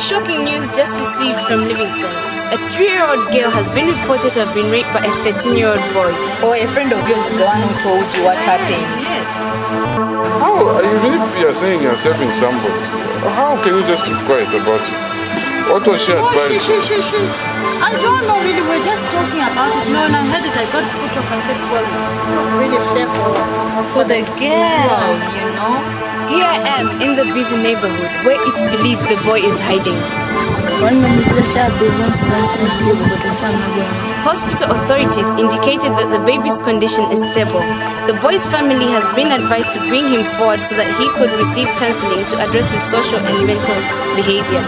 Shocking news just received from Livingston. A 3-year-old girl has been reported to have been raped by a 13-year-old boy. Oh, a friend of yours is the one who told you what happened. Yes. How, even if you are saying you're serving somebody, how can you just keep quiet about it? What was she advising? I don't know really, we're just talking about it. No, when I heard it, I got put off. I said, well, it's not really fair for the girl, you know. Here I am in the busy neighborhood where it's believed the boy is hiding. Hospital authorities indicated that the baby's condition is stable. The boy's family has been advised to bring him forward so that he could receive counseling to address his social and mental behavior.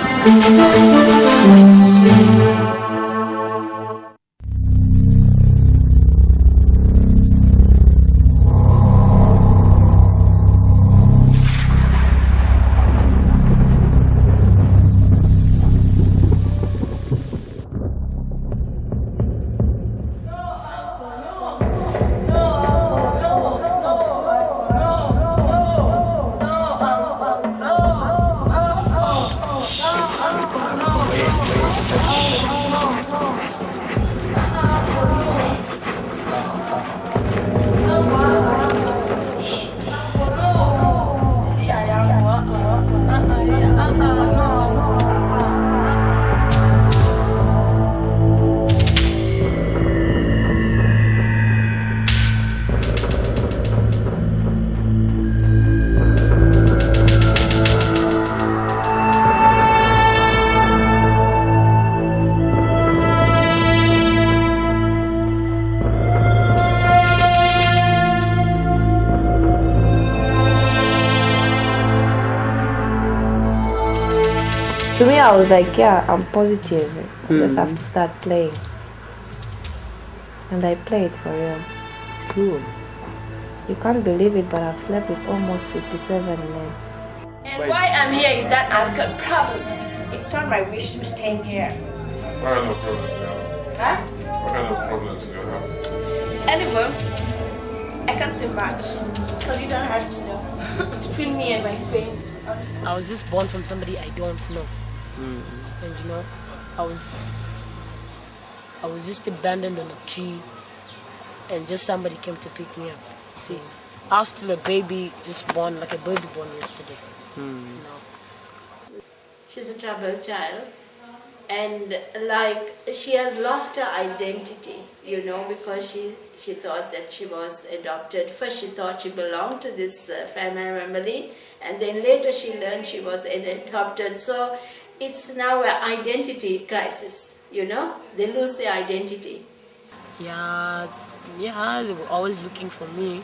To me, I was like, yeah, I'm positive. I just have to start playing. And I played for real. Cool. You can't believe it, but I've slept with almost 57 men. And why I'm here is that I've got problems. It's not my wish to stay here. What kind of problems do you have? Huh? What kind of problems do you have? Anyway, I can't say much because you don't have to know. It's between me and my friends. I was just born from somebody I don't know. And you know, I was just abandoned on a tree, and just somebody came to pick me up. See, I was still a baby, just born, like a baby born yesterday. No. She's a troubled child, and like she has lost her identity, you know, because she thought that she was adopted. First she thought she belonged to this family, and then later she learned she was adopted. So it's now an identity crisis, you know. They lose their identity. Yeah, they were always looking for me.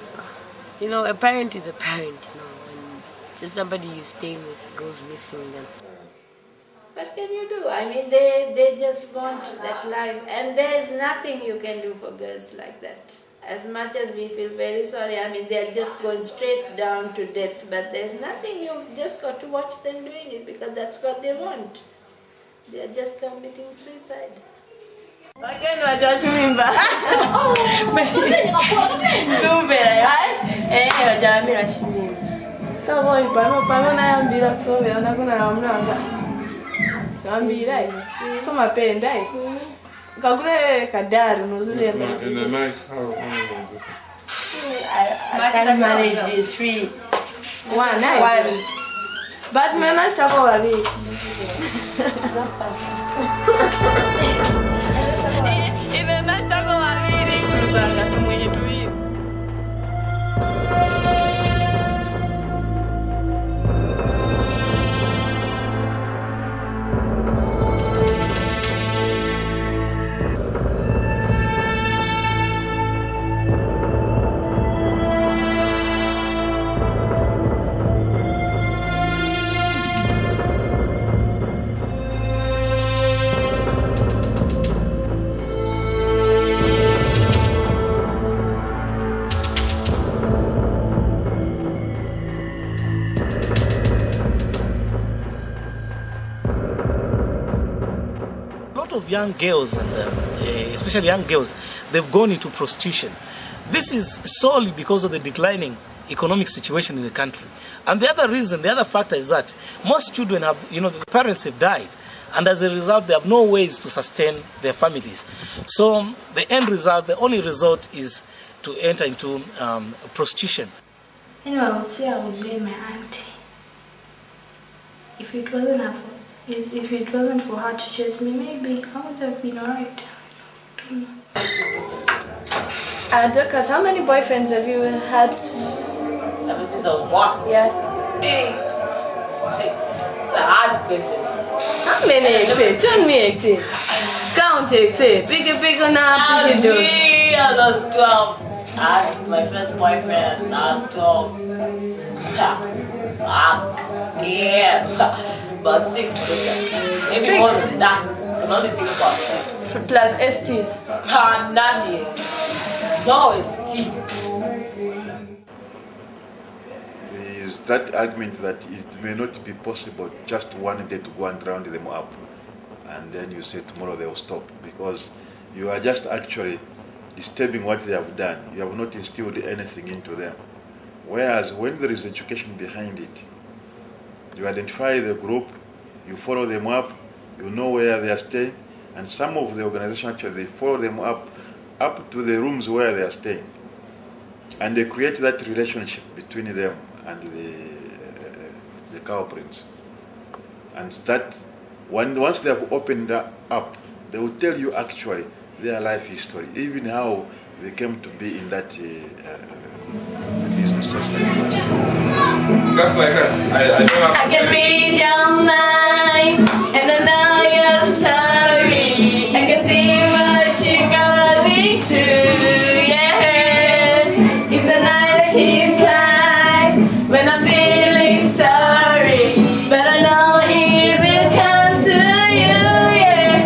You know, a parent is a parent, you know, and just somebody you stay with goes missing then. What can you do? I mean, they just want that life, and there's nothing you can do for girls like that. As much as we feel very sorry, I mean, they're just going straight down to death, but there's nothing, you just got to watch them doing it because that's what they want. They're just committing suicide. Kagure kadaru nuzule in the night, how long is it? I can manage 3. One night. But man, I shall go away. In the night, I go away. Of young girls, and especially young girls, they've gone into prostitution. This is solely because of the declining economic situation in the country. And the other reason, the other factor is that most children have, the parents have died, and as a result, they have no ways to sustain their families. So the end result, the only result is to enter into prostitution. Anyway, I would say I would blame my auntie. If it wasn't for her to chase me, maybe I would have been alright. I don't know. Dorcas, how many boyfriends have you had? Ever since I was born? Yeah. Hey. It's a hard question. How many? Tell me. Count it. Big now, big do. I was 12. I had my first boyfriend. I was 12. Yeah. About 6. Maybe 6? more than that. I can only think about 6. Plus STs. None. No, it's teeth. There is that argument that it may not be possible just one day to go and round them up, and then you say tomorrow they will stop, because you are just actually disturbing what they have done. You have not instilled anything into them. Whereas when there is education behind it, you identify the group, you follow them up, you know where they are staying, and some of the organizations actually they follow them up to the rooms where they are staying, and they create that relationship between them and the culprits. And that once they have opened that up, they will tell you actually their life history, even how they came to be in that business, just like this. Just like that. I don't have to I can read your mind and I know your story. I can see what you're going through, yeah. It's a night I keep crying when I'm feeling sorry, but I know it will come to you, yeah.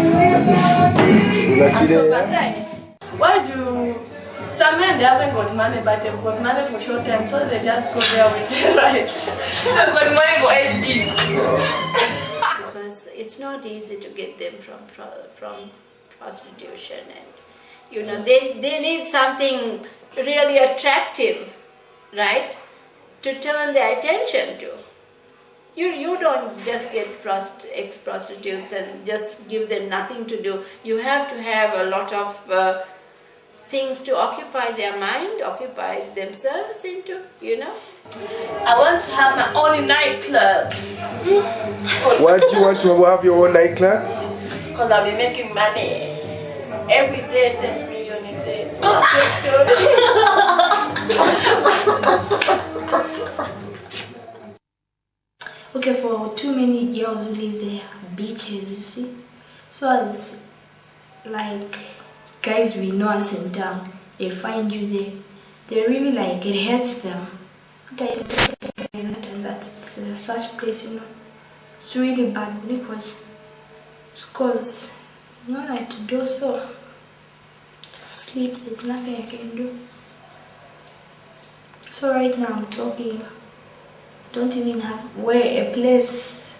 Why do some men, they haven't got money, but they've got money for short time, so they just go there with their life. I've got money for SD. Because it's not easy to get them from prostitution, and they need something really attractive, right, to turn their attention to. You don't just get ex-prostitutes and just give them nothing to do. You have to have a lot of things to occupy their mind, occupy themselves into, I want to have my own nightclub. Why do you want to have your own nightclub? Because I'll be making money. Every day 30 million a day. Okay, for too many girls who live there, beaches, you see. So as like guys we know us in town, they find you there. They really it hurts them. Guys, and that's such place, It's really bad because it's not like to do so. Just sleep. There's nothing I can do. So right now I'm talking. Don't even have a place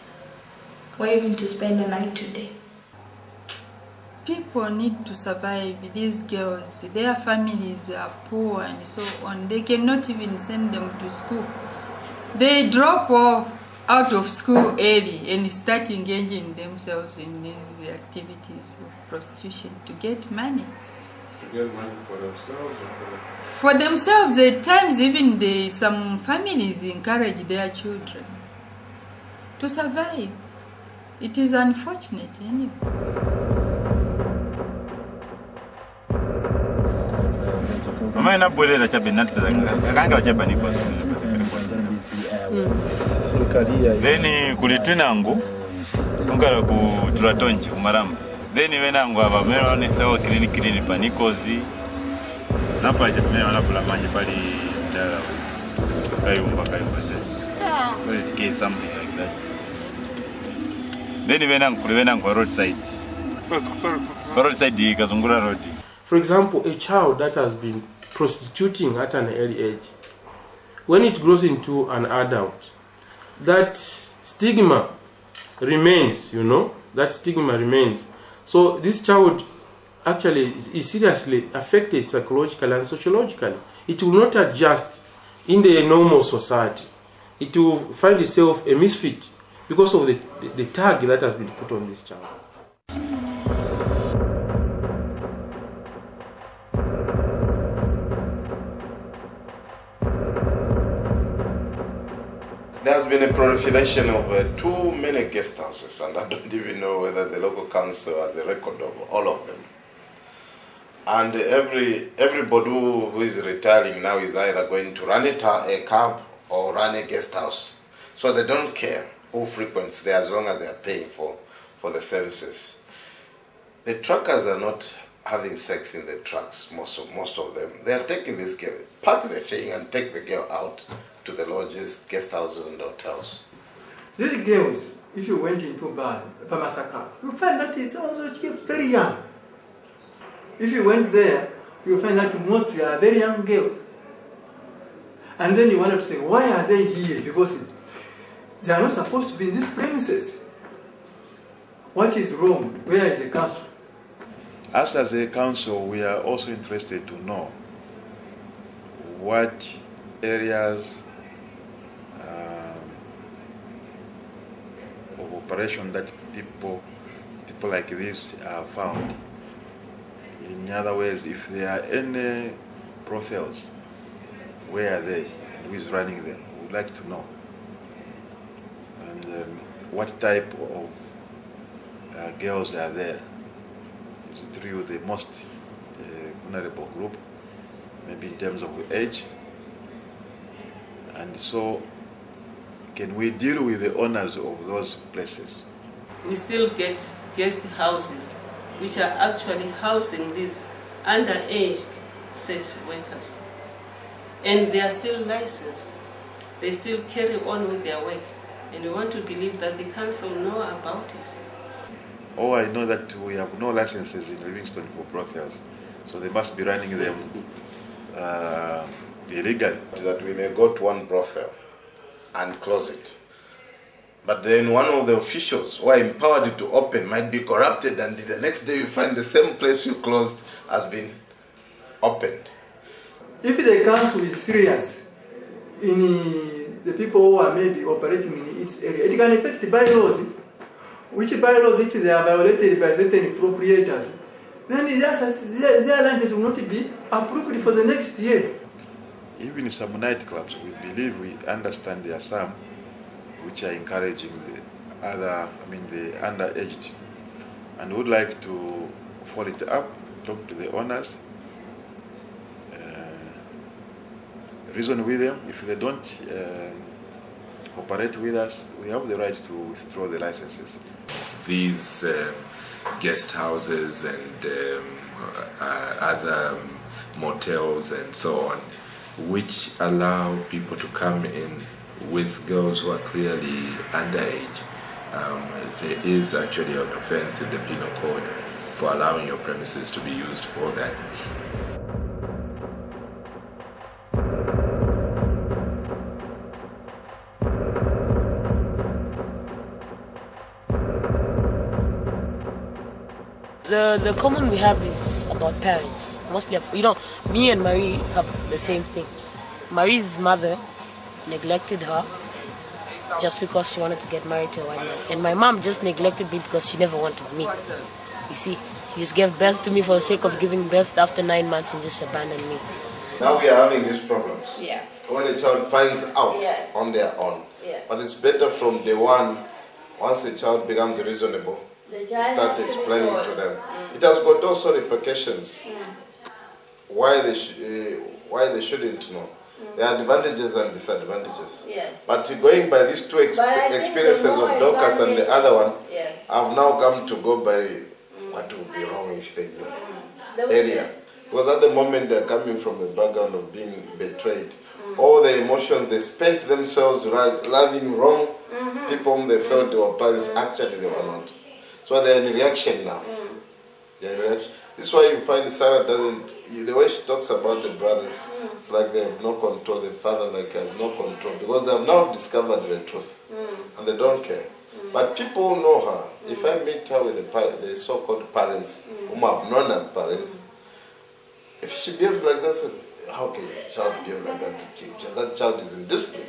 where even to spend the night today. People need to survive. These girls, their families are poor and so on. They cannot even send them to school. They drop off out of school early and start engaging themselves in these activities of prostitution to get money. To get money for themselves? For themselves, at times even some families encourage their children to survive. It is unfortunate anyway. Mama inabolera chabe akanga chabe ni kwa then kulitwinangu tungala ku tulatonje kumaramba then wenangu abamera ne sawa clinic panikozi napa chabe wanapula manje pali dala kayumba sense. So it case something like that. Then wenangu roadside. Roadside Kazungura road. For example, a child that has been prostituting at an early age, when it grows into an adult, that stigma remains, that stigma remains. So this child actually is seriously affected psychologically and sociologically. It will not adjust in the normal society, it will find itself a misfit because of the tag that has been put on this child. There has been a proliferation of too many guest houses, and I don't even know whether the local council has a record of all of them. And everybody who is retiring now is either going to run a cab or run a guest house. So they don't care who frequents there as long as they are paying for the services. The truckers are not having sex in the trucks, most of them. They are taking this girl, park the thing and take the girl out to the lodges, guest houses and hotels. These girls, if you went into a bar, you find that it's also very young. If you went there, you find that mostly are very young girls. And then you wanted to say, why are they here? Because they are not supposed to be in these premises. What is wrong? Where is the council? Us as a council, we are also interested to know what areas of operation that people like this are found. In other words, if there are any brothels, where are they and who is running them? We would like to know. And what type of girls are there? Is it through the most vulnerable group, maybe in terms of age? And so, can we deal with the owners of those places? We still get guest houses which are actually housing these underaged sex workers. And they are still licensed. They still carry on with their work. And we want to believe that the council know about it. Oh, I know that we have no licenses in Livingston for brothels, so they must be running them illegally. That we may go to one brothel and close it. But then one of the officials who are empowered to open might be corrupted, and the next day you find the same place you closed has been opened. If the council is serious in the people who are maybe operating in its area, it can affect the bylaws. Which bylaws, if they are violated by certain proprietors, then their licenses will not be approved for the next year. Even in some nightclubs, we believe, we understand there are some which are encouraging the underaged, and would like to follow it up, talk to the owners, reason with them. If they don't cooperate with us, we have the right to withdraw the licenses. These guest houses and other motels and so on, which allow people to come in with girls who are clearly underage, there is actually an offense in the penal code for allowing your premises to be used for that. The common we have is about parents. Mostly, me and Marie have the same thing. Marie's mother neglected her just because she wanted to get married to a white man. And my mom just neglected me because she never wanted me. You see, she just gave birth to me for the sake of giving birth after 9 months and just abandoned me. Now we are having these problems. Yeah. When a child finds out on their own. Yes. But it's better from day one, once a child becomes reasonable, you start explaining to them. It has got also repercussions why they shouldn't know. There are advantages and disadvantages. Yes. But going by these two experiences of Dorcas and the other one, I've now come to go by what would be wrong if they area. Because at the moment they're coming from a background of being betrayed. All the emotions they spent themselves loving wrong people whom they felt they were parents, actually they were not. So they're in reaction now. They're in reaction. This is why you find Sarah doesn't, the way she talks about the brothers, it's like they have no control, the father like has no control, because they have now discovered the truth, and they don't care. But people who know her, if I meet her with the so-called parents, whom I've known as parents, if she behaves like that, how can a child behave like that? That child is in discipline.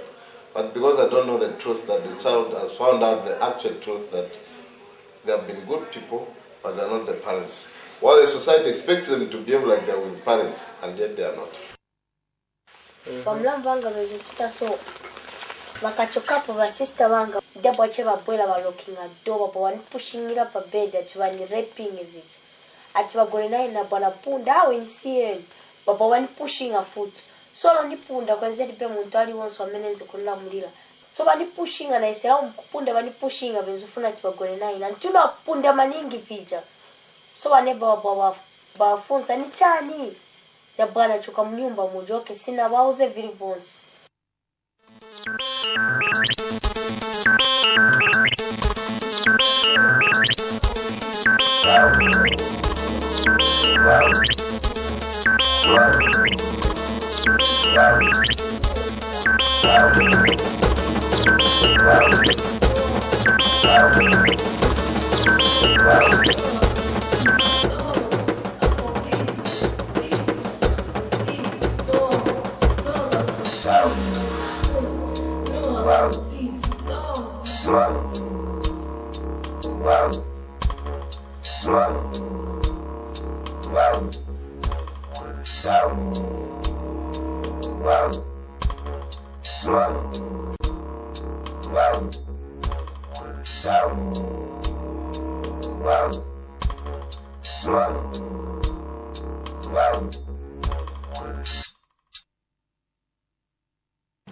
But because I don't know the truth, that the child has found out the actual truth that they have been good people, but they're not the parents. While the society expects them to behave like they're with parents, and yet they are not. Bamulamba banga bezokita so bakachokapo ba sister banga dabo cheba boila ba looking at door ba one pushing it up a bed that one raping it. Ati bagole naye na bwana punda au insiel baba one pushing a foot. So ni punda kwanza dipe muntu ali wonso amenenze kulula mulira. So bani pushing na isela umkupunda bani pushing abenzufuna ati bagole naye na tuna punda maningi vija. So bane baba bafunza ni chani ya bwana chuka mnyumba mujoke sina wauze vilivonzi.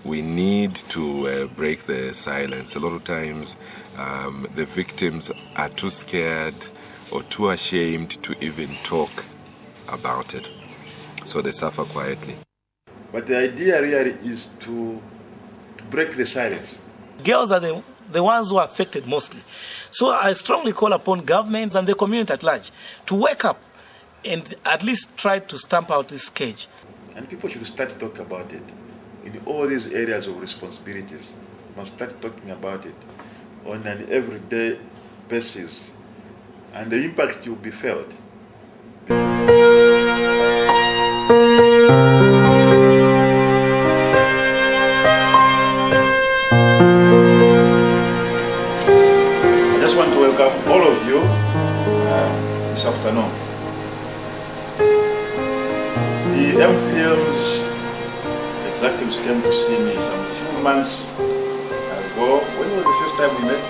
We need to break the silence. A lot of times the victims are too scared or too ashamed to even talk about it. So they suffer quietly. But the idea really is to break the silence. Girls are the ones who are affected mostly. So I strongly call upon governments and the community at large to wake up and at least try to stamp out this cage. And people should start to talk about it. In all these areas of responsibilities, we must start talking about it on an everyday basis. And the impact will be felt. I just want to welcome all of you this afternoon. The M-Films executives came to see me some few months ago. When was the first time we met?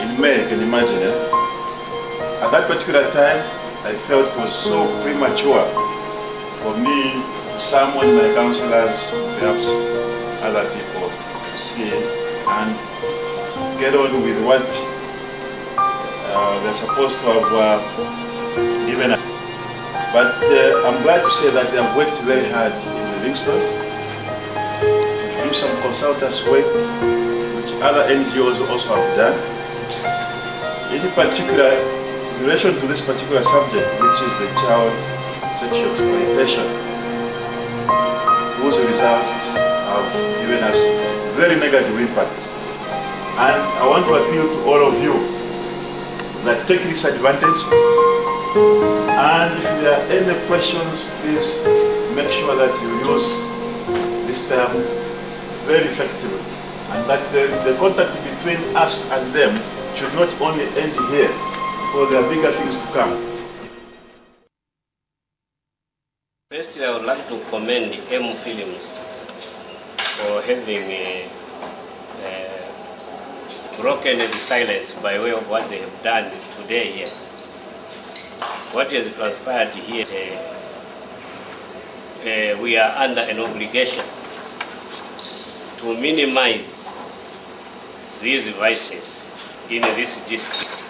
In May, you can imagine. At that particular time, I felt it was so premature for me to summon my counselors, perhaps other people, to see and get on with what they're supposed to have given us. But I'm glad to say that they have worked very hard in Livingston to do some consultants work, which other NGOs also have done. In particular, in relation to this particular subject, which is the child sexual exploitation, whose results have given us very negative impacts. And I want to appeal to all of you that take this advantage. And if there are any questions, please make sure that you use this term very effectively. And that the contact between us and them should not only end here, because there are bigger things to come. Firstly, I would like to commend M-Films for having broken the silence by way of what they have done today here. What has transpired here, we are under an obligation to minimize these vices in this district.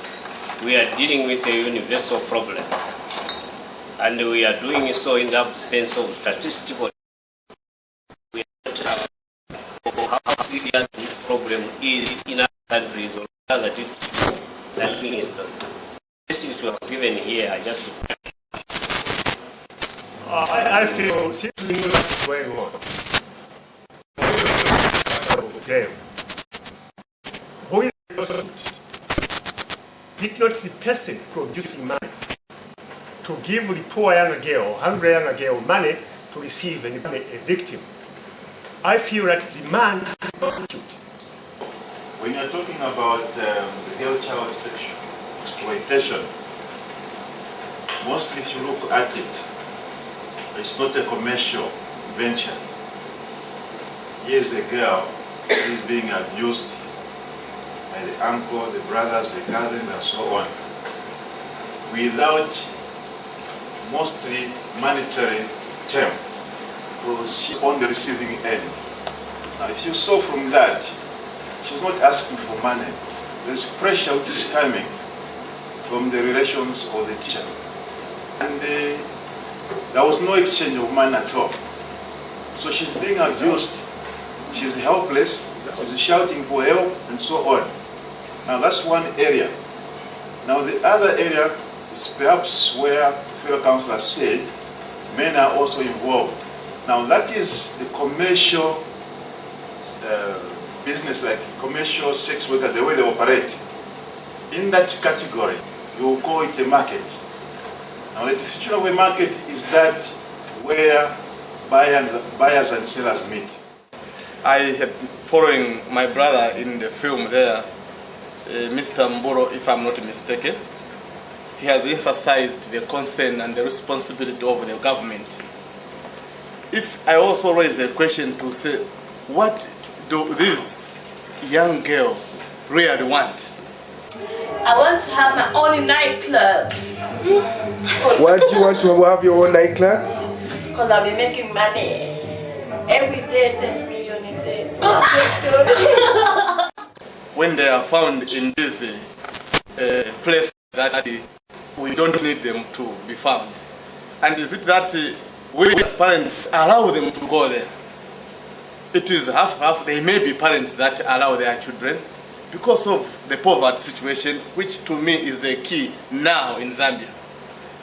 We are dealing with a universal problem, and we are doing so in the sense of statistical. We have how serious this problem is in other countries or other districts than Livingston. Statistics we have given here are just. I feel simply what's going on. Who is the prostitute? Did not the person producing money to give the poor young girl, hungry young girl, money to receive and become a victim. I feel that the man is prostitute. When you're talking about the girl child sexual exploitation, mostly if you look at it, it's not a commercial venture. Here's a girl who is being abused by the uncle, the brothers, the cousins, and so on, without mostly monetary term, because she's on the receiving end. Now, if you saw from that, she's not asking for money. There's pressure which is coming from the relations of the teacher. And there was no exchange of money at all. So she's being abused, she's helpless, she's shouting for help, and so on. Now that's one area. Now the other area is perhaps where fellow councillors said men are also involved. Now that is the commercial business, like commercial sex worker, the way they operate. In that category, you will call it a market. Now the definition of a market is that where buyers and sellers meet. I had following my brother in the film there, Mr. Mburo, if I'm not mistaken. He has emphasized the concern and the responsibility of the government. If I also raise a question to say, what do this young girl really want? I want to have my own nightclub. Why do you want to have your own nightclub? Because I'll be making money. Every day, 30 million a day. When they are found in this place that we don't need them to be found. And is it that we as parents allow them to go there? It is half-half. There may be parents that allow their children because of the poverty situation, which to me is the key now in Zambia.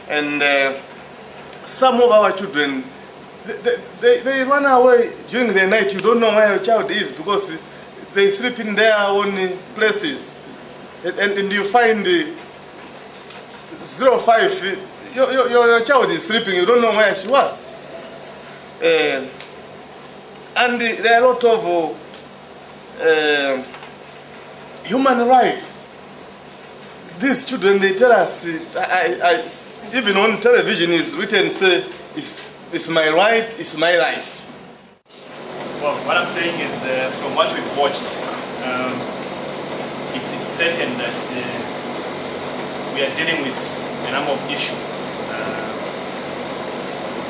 And some of our children, they run away during the night. You don't know where your child is because they sleep in their own places. And you find 05, your child is sleeping, you don't know where she was. And there are a lot of human rights. These children, they tell us, even on television is written, say, it's my right, it's my life. Well, what I'm saying is, from what we've watched, it's certain that we are dealing with a number of issues.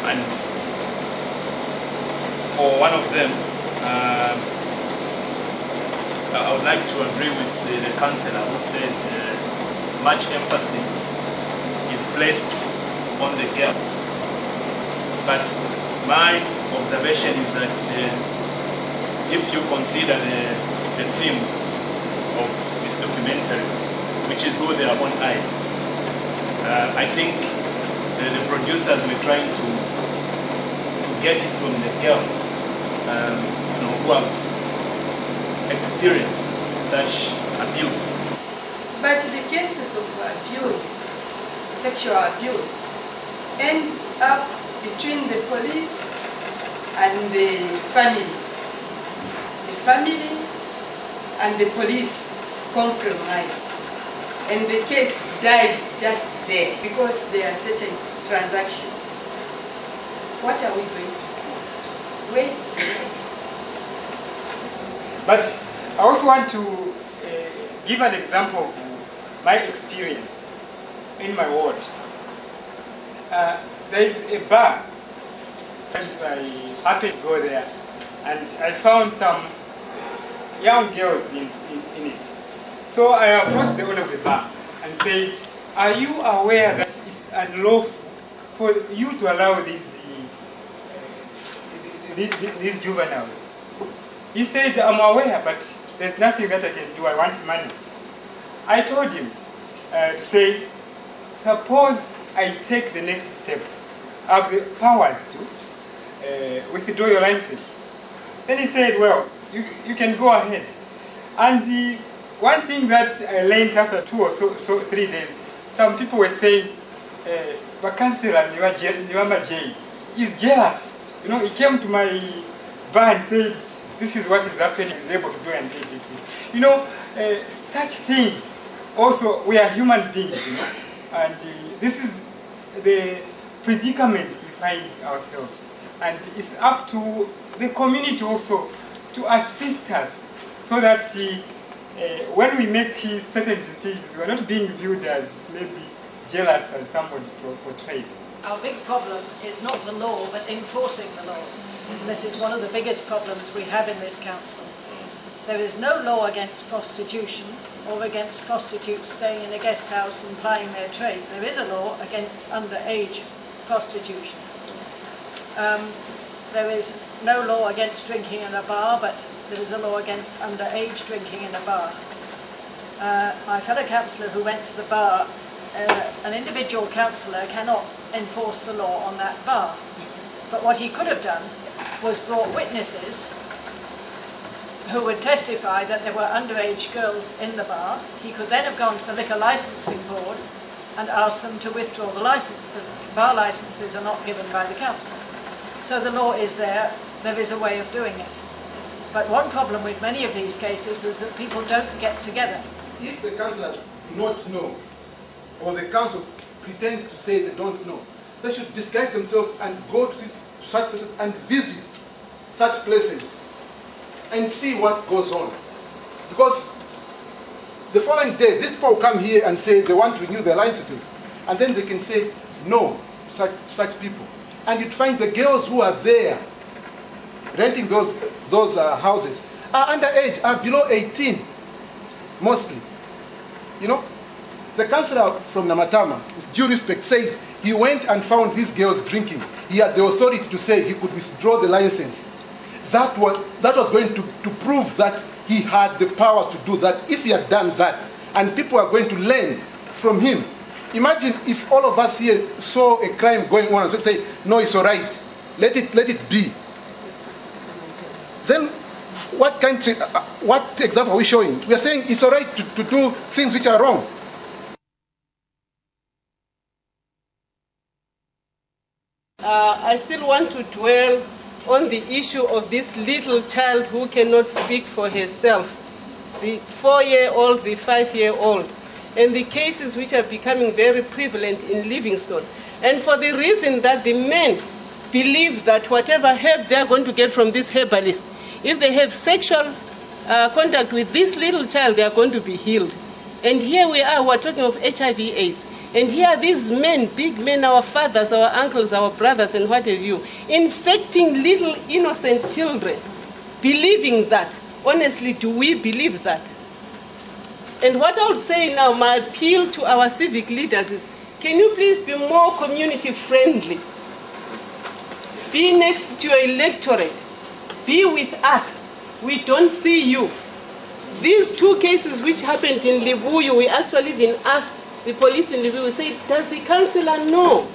And for one of them, I would like to agree with the councillor who said much emphasis is placed on the girls. But my observation is that if you consider the theme of this documentary, which is through their own eyes, I think the producers were trying to get it from the girls, who have experienced such abuse. But the cases of abuse, sexual abuse, ends up between the police and the families. The family and the police compromise, and the case dies just there because there are certain transactions. What are we going to do? Wait. But I also want to give an example of my experience in my ward. There is a bar. So I happened to go there and I found some young girls in it. So I approached the owner of the bar and said, are you aware that it's unlawful for you to allow these juveniles? He said, I'm aware, but there's nothing that I can do. I want money. I told him to say, suppose I take the next step. I have the powers to withdraw your license. Then he said, well, you can go ahead. And one thing that I learned after 2 or 3 days, some people were saying, Councillor Niwama J is jealous You know, he came to my bar and said, this is what is happening, he's able to do and ABC. You know, such things, also, we are human beings, you know, and this is the predicament we find ourselves. And it's up to the community also to assist us so that when we make certain decisions, we're not being viewed as maybe jealous as somebody portrayed. Our big problem is not the law, but enforcing the law. And this is one of the biggest problems we have in this council. There is no law against prostitution or against prostitutes staying in a guest house and plying their trade. There is a law against underage prostitution. There is no law against drinking in a bar, but there is a law against underage drinking in a bar. My fellow councillor who went to the bar, an individual councillor cannot enforce the law on that bar. But what he could have done was brought witnesses who would testify that there were underage girls in the bar. He could then have gone to the Liquor Licensing Board and asked them to withdraw the licence. The bar licences are not given by the council. So the law is there is a way of doing it. But one problem with many of these cases is that people don't get together. If the councillors do not know, or the council pretends to say they don't know, they should disguise themselves and go to such places and visit such places and see what goes on. Because the following day, these people come here and say they want to renew their licenses, and then they can say no to such people. And you'd find the girls who are there renting those houses are underage, are below 18, mostly. You know, the councillor from Namatama, with due respect, says he went and found these girls drinking. He had the authority to say he could withdraw the license. That was going to prove that he had the powers to do that if he had done that. And people are going to learn from him. Imagine if all of us here saw a crime going on and say, no, it's all right, let it be. Then what example are we showing? We are saying it's all right to do things which are wrong. I still want to dwell on the issue of this little child who cannot speak for herself, the 4-year-old, the 5-year-old, and the cases which are becoming very prevalent in Livingstone. And for the reason that the men believe that whatever help they are going to get from this herbalist, if they have sexual contact with this little child, they are going to be healed. And here we are, we're talking of HIV/AIDS. And here are these men, big men, our fathers, our uncles, our brothers, and what have you, infecting little innocent children, believing that. Honestly, do we believe that? And what I would say now, my appeal to our civic leaders is, can you please be more community friendly? Be next to your electorate. Be with us. We don't see you. These 2 cases which happened in Libuyu, we actually even asked the police in Libuyu, we said, does the councillor know?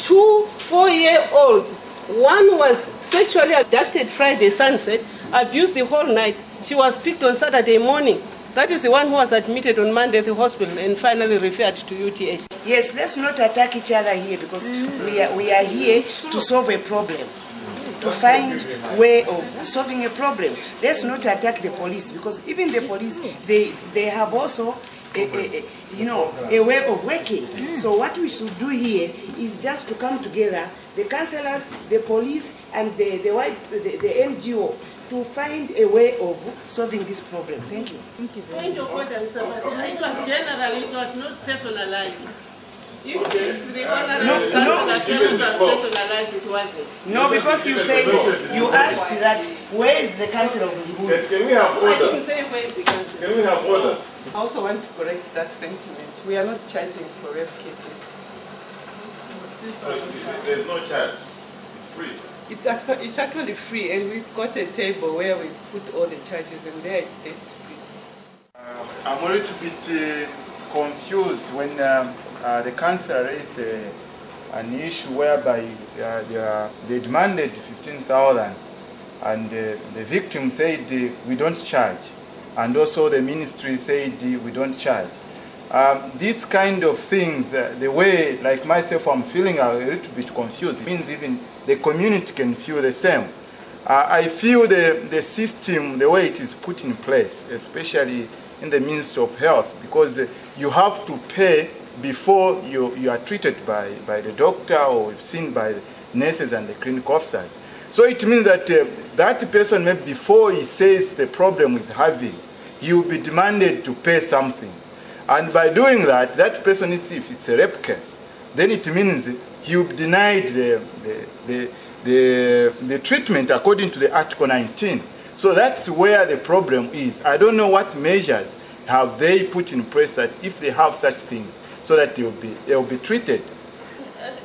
2 4-year-olds. One was sexually abducted Friday sunset, abused the whole night. She was picked on Saturday morning. That is the one who was admitted on Monday at the hospital and finally referred to UTH. Yes, let's not attack each other here because we are here to solve a problem, to find a way of solving a problem. Let's not attack the police because even the police, they have also a way of working. So what we should do here is just to come together, the councillors, the police, and the NGO, to find a way of solving this problem. Thank you. Thank you very much. Point of order, Mr. President. It was general, it was not personalized. If the honorable councillor felt it was personalized, it wasn't. No, because you said, you asked that, where is the councillor of Libuyu? Can we have order? I didn't say where is the councillor. Can we have order? I also want to correct that sentiment. We are not charging for rape cases. There's no charge. It's free. It's actually free, and we've got a table where we put all the charges, and there it states free. I'm a little bit confused when the councillor raised an issue whereby they demanded 15,000, and the victim said we don't charge, and also the ministry said we don't charge. These kind of things, the way, like myself, I'm feeling a little bit confused. It means even the community can feel the same. I feel the system, the way it is put in place, especially in the Ministry of Health, because you have to pay before you are treated by the doctor or seen by the nurses and the clinic officers. So it means that that person, maybe before he says the problem is having, he will be demanded to pay something. And by doing that, that person is, if it's a rape case, then it means he will be denied the treatment according to the Article 19. So that's where the problem is. I don't know what measures have they put in place that if they have such things, so that they'll be treated.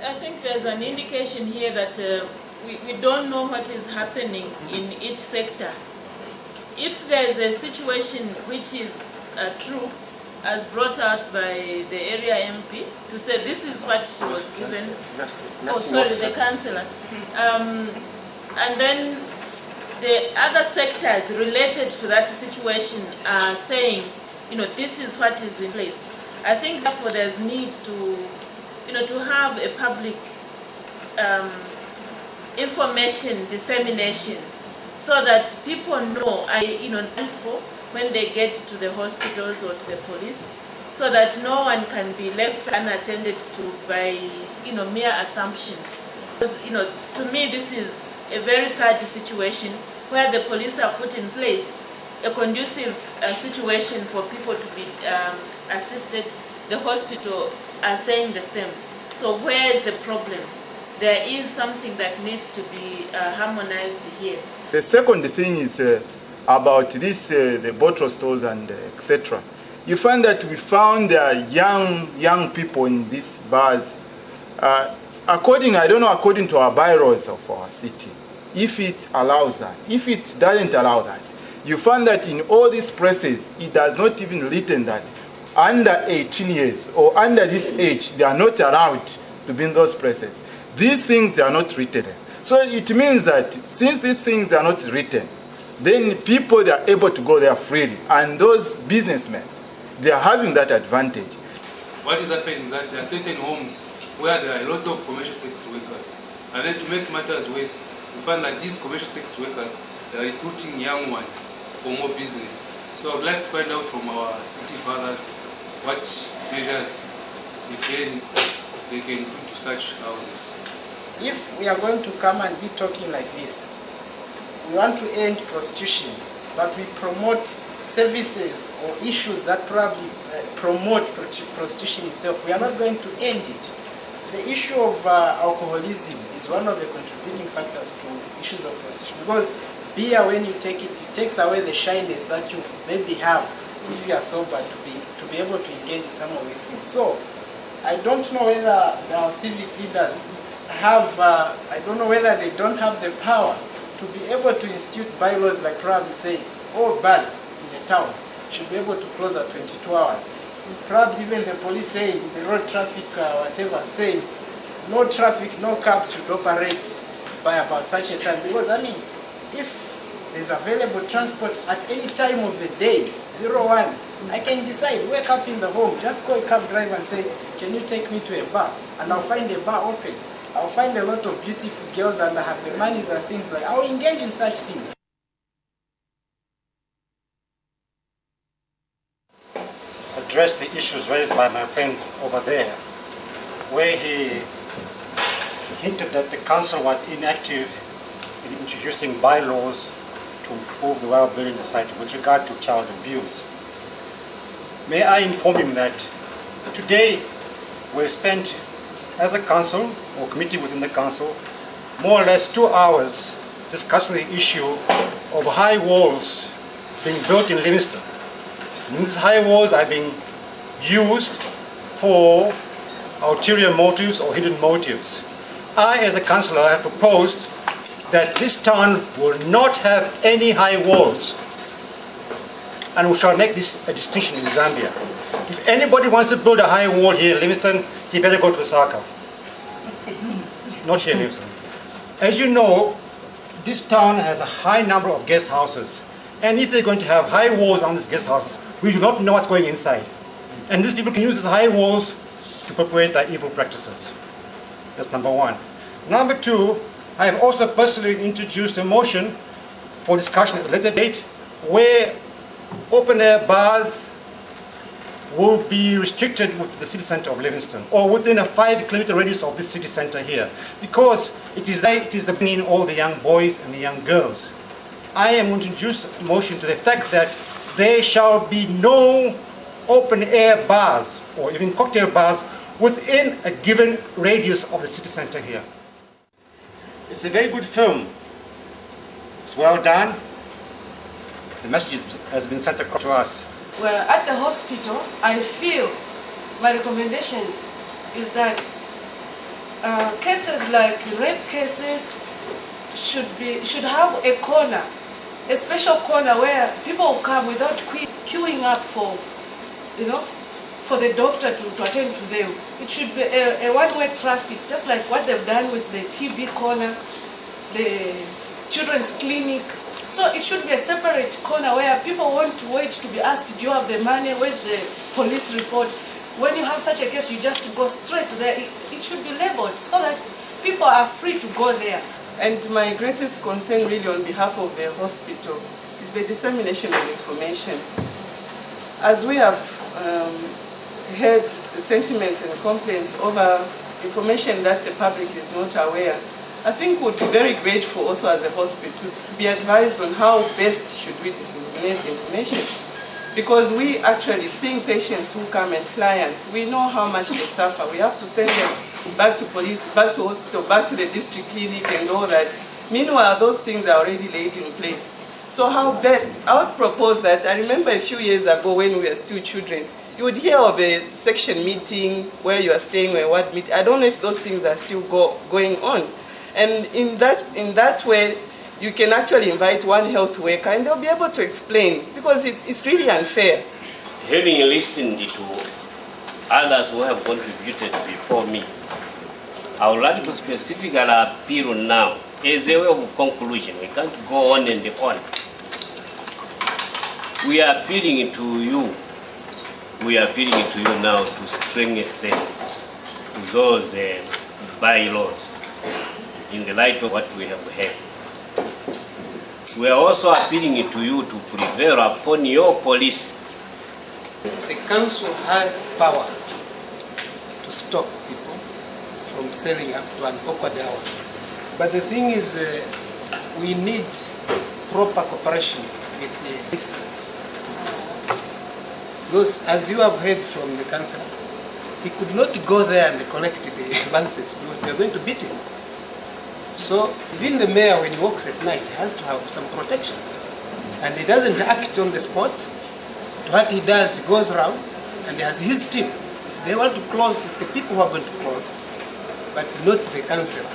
I think there's an indication here that we don't know what is happening in each sector. If there's a situation which is true, as brought out by the area MP, to say this is what she was given. The councillor. And then the other sectors related to that situation are saying, this is what is in place. I think therefore there's need to, to have a public information dissemination so that people know, when they get to the hospitals or to the police, so that no one can be left unattended to by mere assumption. Because, to me this is a very sad situation where the police are put in place a conducive situation for people to be assisted. The hospital are saying the same. So where is the problem? There is something that needs to be harmonized here. The second thing is about this, the bottle stores and etc. You find that we found young people in these bars. According to our bylaws of our city, if it allows that. If it doesn't allow that, you find that in all these places, it does not even written that under 18 years or under this age, they are not allowed to be in those places. These things, they are not written. So it means that since these things are not written, then people, they are able to go there freely. And those businessmen, they are having that advantage. What is happening is that there are certain homes where there are a lot of commercial sex workers. And then to make matters worse, we find that these commercial sex workers, they are recruiting young ones for more business. So I would like to find out from our city fathers what measures, if any, they can do to such houses. If we are going to come and be talking like this, we want to end prostitution, but we promote services or issues that probably promote prostitution itself. We are not going to end it. The issue of alcoholism is one of the contributing factors to issues of prostitution, because beer, when you take it, it takes away the shyness that you maybe have if you are sober to be able to engage in some of these things. So I don't know whether our civic leaders have, I don't know whether they don't have the power to be able to institute bylaws like probably say all bars in the town should be able to close at 22 hours. Probably even the police saying, the road traffic, whatever, saying no traffic, no cabs should operate by about such a time. Because I mean, if there's available transport at any time of the day, 01, I can decide, wake up in the home, just call a cab driver and say, can you take me to a bar? And I'll find a bar open. I'll find a lot of beautiful girls and I have the monies and things like, I'll engage in such things. Address the issues raised by my friend over there, where he hinted that the council was inactive in introducing bylaws to improve the well-being of the society with regard to child abuse. May I inform him that today we spent, as a council or committee within the council, more or less 2 hours discussing the issue of high walls being built in Livingston. And these high walls are being used for ulterior motives or hidden motives. I, as a councillor, have proposed that this town will not have any high walls. And we shall make this a distinction in Zambia. If anybody wants to build a high wall here in Livingston, he better go to Lusaka. Not here in Livingston. As you know, this town has a high number of guest houses. And if they're going to have high walls on these guest houses, we do not know what's going inside. And these people can use these high walls to perpetuate their evil practices. That's number one. Number two, I have also personally introduced a motion for discussion at a later date where open-air bars will be restricted with the city center of Livingston or within a 5-kilometer radius of this city center here, because it is the bringing all the young boys and the young girls. I am going to introduce a motion to the fact that there shall be no open-air bars or even cocktail bars within a given radius of the city center here. It's a very good film. It's well done. The message has been sent across to us. Well, at the hospital, I feel my recommendation is that cases like rape cases should have a corner, a special corner where people will come without queuing up for the doctor to attend to them. It should be a one-way traffic, just like what they've done with the TB corner, the children's clinic. So it should be a separate corner where people want to wait to be asked, do you have the money, where's the police report? When you have such a case, you just go straight there. It should be labeled so that people are free to go there. And my greatest concern really on behalf of the hospital is the dissemination of information. As we have heard sentiments and complaints over information that the public is not aware, I think we'd be very grateful also as a hospital to be advised on how best should we disseminate information. Because we actually seeing patients who come and clients, we know how much they suffer. We have to send them back to police, back to hospital, back to the district clinic and all that. Meanwhile, those things are already laid in place. So how best? I would propose that, I remember a few years ago when we were still children, you would hear of a section meeting where you are staying or what meeting. I don't know if those things are still going on. And in that way, you can actually invite one health worker and they'll be able to explain, because it's really unfair. Having listened to others who have contributed before me, I would like to specifically appeal now as a way of conclusion. We can't go on and on. We are appealing to you. We are appealing to you now to strengthen those bylaws in the light of what we have heard. We are also appealing to you to prevail upon your police. The council has power to stop people from selling up to an awkward hour. But the thing is, we need proper cooperation with this. Because as you have heard from the councillor, he could not go there and collect the advances because they're going to beat him. So even the mayor, when he walks at night, he has to have some protection. And he doesn't act on the spot. What he does, he goes around and he has his team. If they want to close, the people who are going to close, but not the councillor.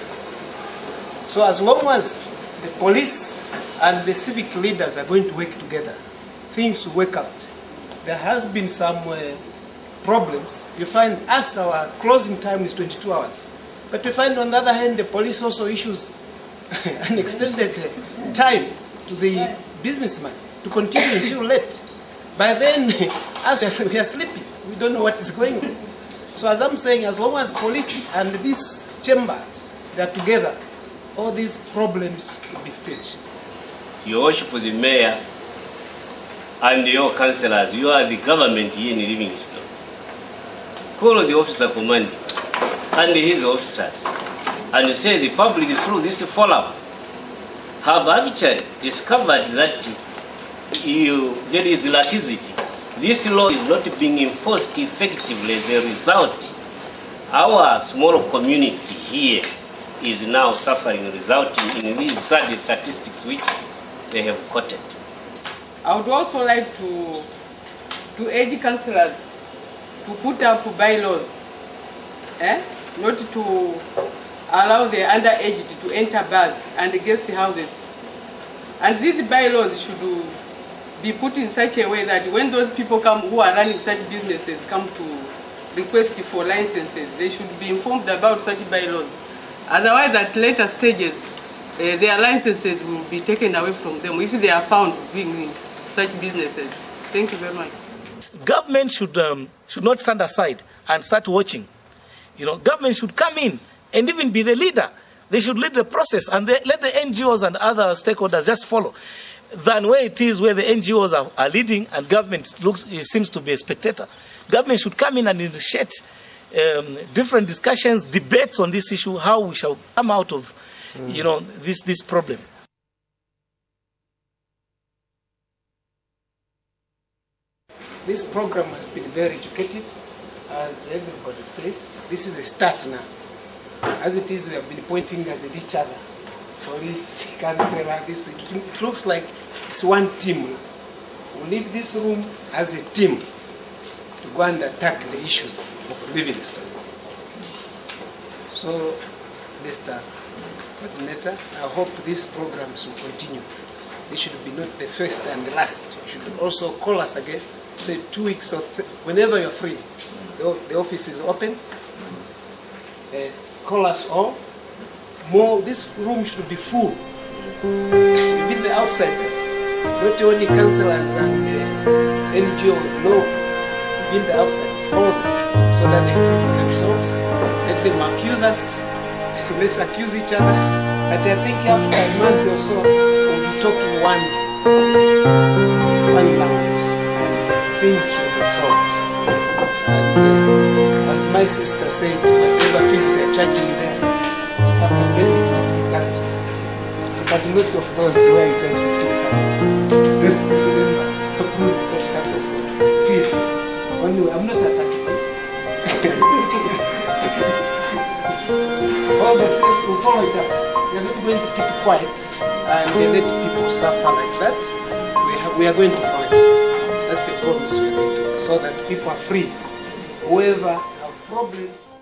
So as long as the police and the civic leaders are going to work together, things will work out. There has been some problems. You find us, our closing time is 22 hours. But we find on the other hand, the police also issues an extended time to the businessman to continue until late. By then, us, we are sleeping. We don't know what is going on. So as I'm saying, as long as police and this chamber, they are together, all these problems will be finished. Your worship, the mayor and your councillors, you are the government here in Livingston. Call the officer commanding and his officers and say the public through this forum have actually discovered that there is laxity. This law is not being enforced effectively. As a result, our small community here is now suffering, resulting in these sad statistics which they have quoted. I would also like to urge councillors to put up bylaws, not to allow the underaged to enter bars and guest houses. And these bylaws should be put in such a way that when those people come who are running such businesses come to request for licenses, they should be informed about such bylaws. Otherwise, at later stages, their licenses will be taken away from them if they are found doing such businesses. Thank you very much. Government should not stand aside and start watching. Government should come in and even be the leader. They should lead the process, and let the NGOs and other stakeholders just follow. Than where it is where the NGOs are leading and government seems to be a spectator. Government should come in and initiate different discussions, debates on this issue, how we shall come out of this problem. This program has been very educative, as everybody says. This is a start now. As it is, we have been pointing fingers at each other. Police, councillor, this. It looks like it's one team. We leave this room as a team to go and attack the issues of Livingstone. So, Mr. Coordinator, I hope these programs will continue. This should be not the first and the last. You should also call us again, say 2 weeks or whenever you're free. The office is open. Call us all. This room should be full. Even the outsiders, not only councillors and NGOs, no, even the outsiders, all of them, so that they see for themselves. Let them accuse us. Let's accuse each other. But I think after a month or so, we'll be talking one language, and things should be solved. And as my sister said, whatever fees they're charging them, have the message of the council. But a lot of those who are in charge of don't remember approving such type of fees. Anyway, I'm not attacking you. All the same, we'll follow it up. We are not going to keep quiet and let people suffer like that. We are going to follow it up. That's the promise we are going to do, so that people are free. Whoever have problems,